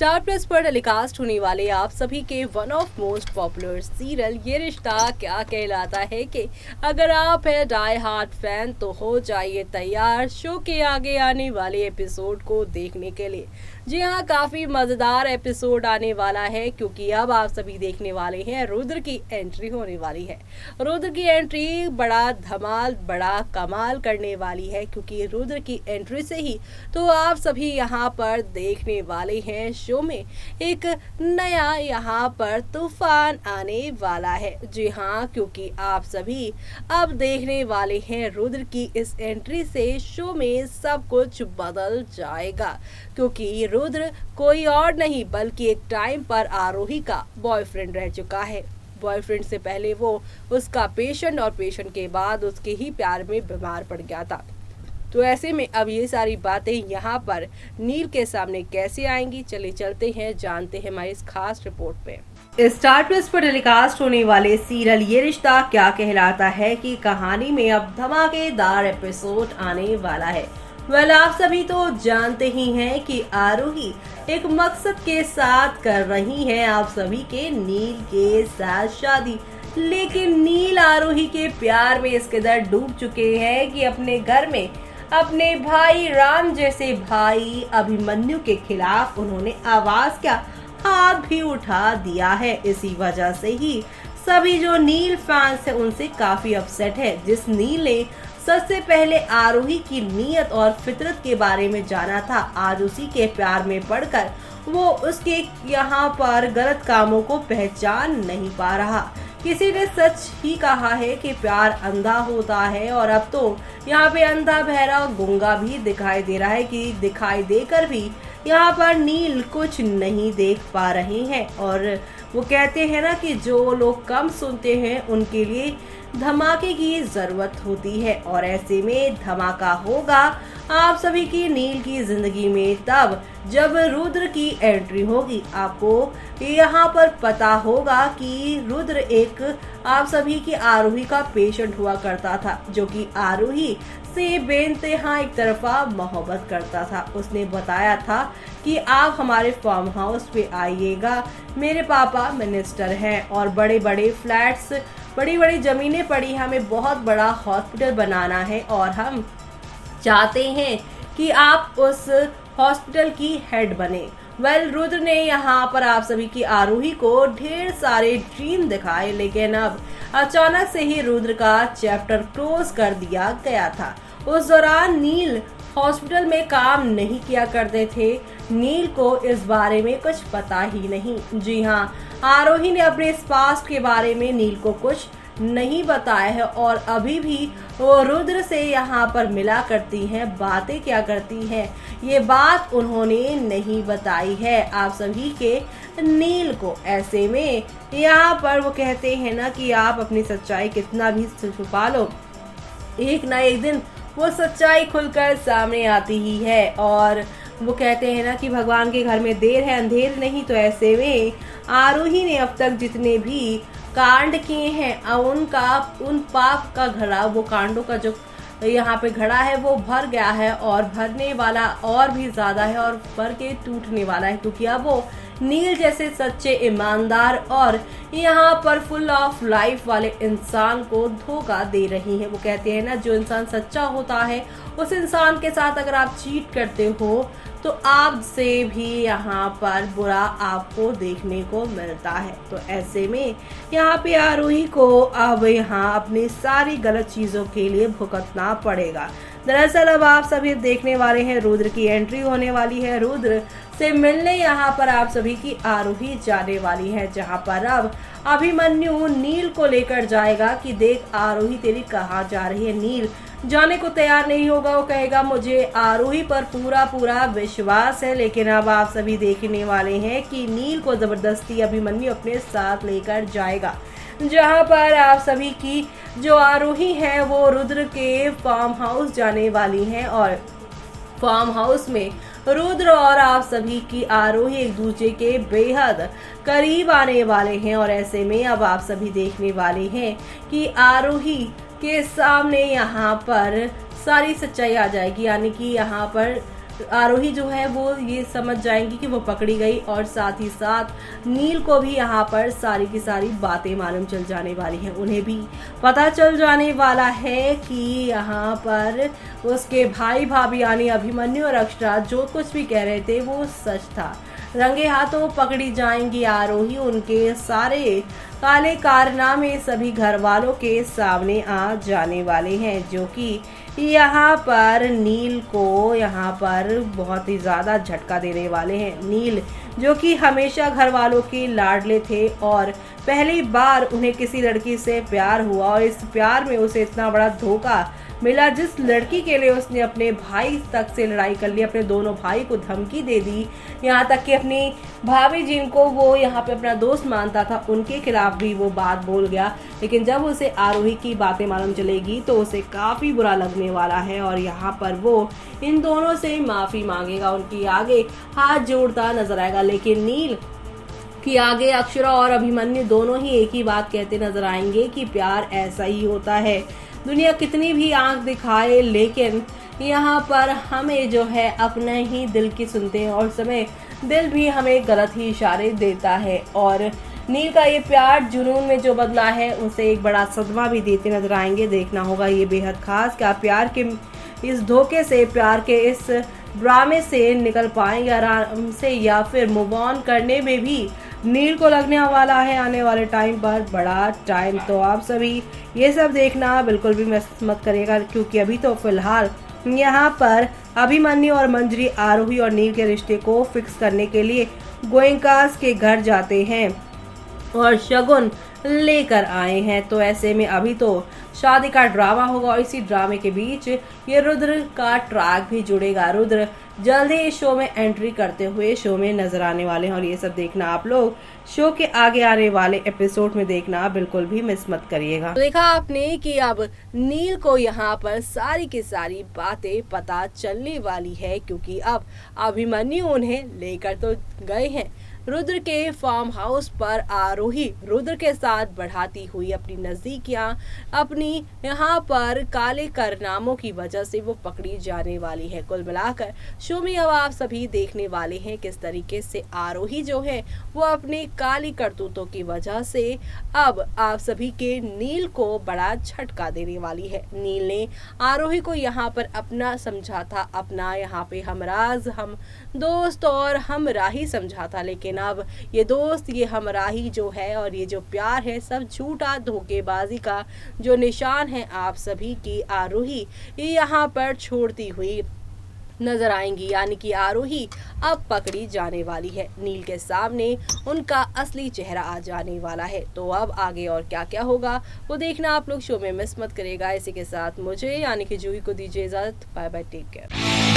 Star plus पर telecast होने वाले आप सभी के one of most popular serial ये रिश्ता क्या कहलाता है कि अगर आप है डाई हार्ट फैन तो हो जाइए तैयार शो के आगे आने वाले एपिसोड को देखने के लिए। जी हाँ, काफी मजेदार एपिसोड आने वाला है क्योंकि अब आप सभी देखने वाले हैं रुद्र की एंट्री होने वाली है। रुद्र की एंट्री बड़ा धमाल बड़ा कमाल करने वाली है क्योंकि रुद्र की एंट्री से ही तो आप सभी यहाँ पर देखने वाले हैं शो में एक नया यहाँ पर तूफान आने वाला है। जी हाँ, क्योंकि आप सभी अब देखने वाले हैं रुद्र की इस एंट्री से शो में सब कुछ बदल जाएगा क्योंकि रुद्र कोई और नहीं बल्कि एक टाइम पर आरोही का बॉयफ्रेंड रह चुका है। बॉयफ्रेंड से पहले वो उसका पेशेंट और पेशेंट के बाद उसके ही प्यार में बीमार पड़ गया था। तो ऐसे में अब ये सारी बातें यहाँ पर नील के सामने कैसे आएंगी, चले चलते हैं जानते हैं हमारी इस खास रिपोर्ट पे। स्टार प्लस पर टेलीकास्ट होने वाले सीरियल ये रिश्ता क्या कहलाता है की कहानी में अब धमाकेदार एपिसोड आने वाला है। आप सभी तो जानते ही हैं कि आरोही एक मकसद के साथ कर रही है आप सभी के नील के साथ शादी, लेकिन नील आरोही के प्यार में इस कदर डूब चुके हैं कि अपने घर में अपने भाई राम जैसे भाई अभिमन्यु के खिलाफ उन्होंने आवाज का हाथ भी उठा दिया है। इसी वजह से ही सभी जो नील फैंस हैं उनसे काफी अपसेट है। जिस नील ने सबसे पहले आरोही की नीयत और फितरत के बारे में जाना था, आज उसी के प्यार में पड़कर वो उसके यहाँ पर गलत कामों को पहचान नहीं पा रहा। किसी ने सच ही कहा है कि प्यार अंधा होता है और अब तो यहाँ पे अंधा बहरा गूंगा भी दिखाई दे रहा है कि दिखाई देकर भी यहाँ पर नील कुछ नहीं देख पा रहे हैं। और वो कहते हैं ना कि जो लोग कम सुनते हैं उनके लिए धमाके की जरूरत होती है और ऐसे में धमाका होगा आप सभी की नील की जिंदगी में तब जब रुद्र की एंट्री होगी। आपको यहाँ पर पता होगा कि रुद्र एक आप सभी की आरोही का पेशेंट हुआ करता था जो कि आरोही से बेइंतहा एक तरफा मोहब्बत करता था। उसने बताया था कि आप हमारे फार्म हाउस पे आइएगा, मेरे पापा मिनिस्टर हैं और बड़े बड़े फ्लैट्स बड़ी बड़ी जमीनें पड़ी, हमें बहुत बड़ा हॉस्पिटल बनाना है और हम चाहते हैं कि आप उस हॉस्पिटल की हेड बने। रुद्र ने यहाँ पर आप सभी की आरोही को ढेर सारे ड्रीम दिखाए, लेकिन अब अचानक से ही रुद्र का चैप्टर क्लोज कर दिया गया था। उस दौरान नील हॉस्पिटल में काम नहीं किया करते थे, नील को इस बारे में कुछ पता ही नहीं। जी हाँ, आरोही ने अपने इस पास्ट के बारे में नील को कुछ नहीं बताया है और अभी भी वो रुद्र से यहाँ पर मिला करती हैं, बातें क्या करती हैं ये बात उन्होंने नहीं बताई है आप सभी के नील को। ऐसे में यहाँ पर वो कहते हैं ना कि आप अपनी सच्चाई कितना भी छुपा लो, एक ना एक दिन वो सच्चाई खुलकर सामने आती ही है। और वो कहते हैं ना कि भगवान के घर में देर है अंधेर नहीं। तो ऐसे में आरोही ने अब तक जितने भी कांड किए हैं उन पाप का घड़ा, वो कांडों का जो यहाँ पे घड़ा है वो भर गया है और भरने वाला और भी ज्यादा है और भर के टूटने वाला है क्योंकि अब वो नील जैसे सच्चे ईमानदार और यहाँ पर फुल ऑफ लाइफ वाले इंसान को धोखा दे रही है। वो कहते हैं ना जो इंसान सच्चा होता है उस इंसान के साथ अगर आप चीट करते हो तो आपसे भी यहाँ पर बुरा आपको देखने को मिलता है। तो ऐसे में यहाँ पे आरोही को अब यहाँ अपनी सारी गलत चीजों के लिए भुगतना पड़ेगा। दरअसल अब आप सभी देखने वाले हैं रुद्र की एंट्री होने वाली है। रुद्र से मिलने यहाँ पर आप सभी की आरोही जाने वाली है, जहाँ पर अब अभिमन्यु नील को लेकर जाएगा कि देख आरोही तेरी कहाँ जा रही है। नील जाने को तैयार नहीं होगा, वो कहेगा मुझे आरोही पर पूरा विश्वास है, लेकिन अब आप सभी देखने वाले हैं कि नील को जबरदस्ती अभिमन्यु अपने साथ लेकर जाएगा, जहां पर आप सभी की जो आरोही है वो रुद्र के फार्म हाउस जाने वाली हैं और फार्म हाउस में रुद्र और आप सभी की आरोही एक दूसरे के बेहद करीब आने वाले हैं। और ऐसे में अब आप सभी देखने वाले हैं कि आरोही के सामने यहाँ पर सारी सच्चाई आ जाएगी, यानी कि यहाँ पर आरोही जो है वो ये समझ जाएंगी कि वो पकड़ी गई, और साथ ही साथ नील को भी यहाँ पर सारी की सारी बातें मालूम चल जाने वाली हैं। उन्हें भी पता चल जाने वाला है कि यहाँ पर उसके भाई भाभी यानी अभिमन्यु और अक्षरा जो कुछ भी कह रहे थे वो सच था। रंगे हाथों पकड़ी जाएंगी आरोही, उनके सारे काले कारनामे सभी घर वालों के सामने आ जाने वाले हैं, जो कि यहाँ पर नील को यहाँ पर बहुत ही ज़्यादा झटका देने वाले हैं। नील जो कि हमेशा घर वालों के लाडले थे और पहली बार उन्हें किसी लड़की से प्यार हुआ और इस प्यार में उसे इतना बड़ा धोखा मिला, जिस लड़की के लिए उसने अपने भाई तक से लड़ाई कर ली, अपने दोनों भाई को धमकी दे दी, यहाँ तक कि अपनी भाभी जिनको वो यहाँ पे अपना दोस्त मानता था उनके खिलाफ भी वो बात बोल गया। लेकिन जब उसे आरोही की बातें मालूम चलेगी तो उसे काफ़ी बुरा लगने वाला है और यहाँ पर वो इन दोनों से माफ़ी मांगेगा, उनकी आगे हाथ जोड़ता नजर आएगा। लेकिन नील कि आगे अक्षरा और अभिमन्यु दोनों ही एक ही बात कहते नजर आएंगे कि प्यार ऐसा ही होता है, दुनिया कितनी भी आंख दिखाए लेकिन यहाँ पर हमें जो है अपना ही दिल की सुनते हैं और समय दिल भी हमें गलत ही इशारे देता है। और नील का ये प्यार जुनून में जो बदला है उसे एक बड़ा सदमा भी देते नजर आएंगे। देखना होगा ये बेहद खास, क्या प्यार के इस धोखे से, प्यार के इस ड्रामे से निकल पाएंगे आराम से, या फिर मूव ऑन करने में भी नील को लगने वाला है आने वाले टाइम पर बड़ा टाइम। तो आप सभी ये सब देखना बिल्कुल भी मिस मत करिएगा, क्योंकि अभी तो फिलहाल यहाँ पर अभिमन्यु और मंजरी आरोही और नील के रिश्ते को फिक्स करने के लिए गोयंकास के घर जाते हैं और शगुन लेकर आए हैं। तो ऐसे में अभी तो शादी का ड्रामा होगा और इसी ड्रामे के बीच ये रुद्र का ट्रैक भी जुड़ेगा। रुद्र जल्द ही इस शो में एंट्री करते हुए शो में नजर आने वाले हैं और ये सब देखना आप लोग शो के आगे आने वाले एपिसोड में देखना बिल्कुल भी मिस मत करिएगा। तो देखा आपने कि अब नील को यहाँ पर सारी की सारी बातें पता चलने वाली है, क्योंकि अब अभिमन्यु उन्हें लेकर तो गए हैं रुद्र के फार्म हाउस पर। आरोही रुद्र के साथ बढ़ाती हुई अपनी नजदीकियां, अपनी यहाँ पर काले कारनामों की वजह से वो पकड़ी जाने वाली है। कुल मिलाकर शो में अब आप सभी देखने वाले हैं किस तरीके से आरोही जो है वो अपने काली करतूतों की वजह से अब आप सभी के नील को बड़ा झटका देने वाली है। नील ने आरोही को यहाँ पर अपना समझा था, अपना यहाँ पे हमराज, हम दोस्त और हमराही समझा था, लेकिन अब ये दोस्त, ये हमराही जो है और ये जो प्यार है सब झूठा धोखेबाजी का जो निशान है आप सभी की आरोही यहाँ पर छोड़ती हुई नजर आएंगी। यानी कि आरोही अब पकड़ी जाने वाली है, नील के सामने उनका असली चेहरा आ जाने वाला है। तो अब आगे और क्या क्या होगा वो देखना आप लोग शो में मिस मत करेगा। इसी के साथ मुझे यानी कि जूही को दीजिए इजाजत। Bye bye, take care.